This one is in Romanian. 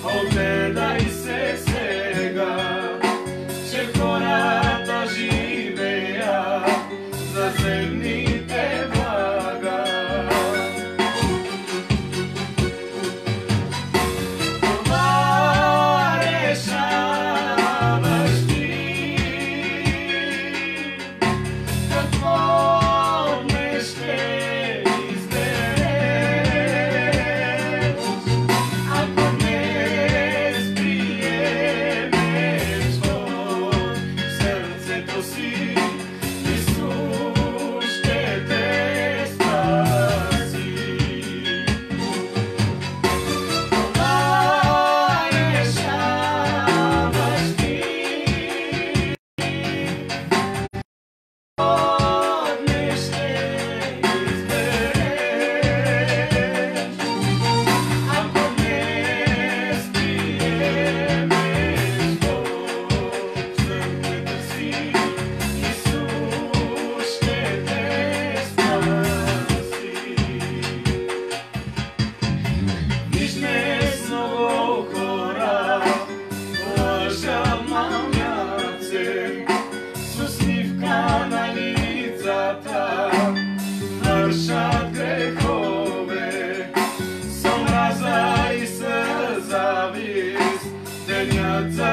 Ogledaj se svega, će korata živeja, za zemlji te blaga. Ova rešavaš ti, kad podneš te izbereš, ako ne sprijemeš to, srce to si, Isus će te spasi. Ova rešavaš ti, podneš te izbereš, ako ne sprijemeš to, srce to si, Isus će te spasi. Nižnesnog hora, lažama mjace, su snivkana licata, vršat grehove, som mraza i zavist, denjaca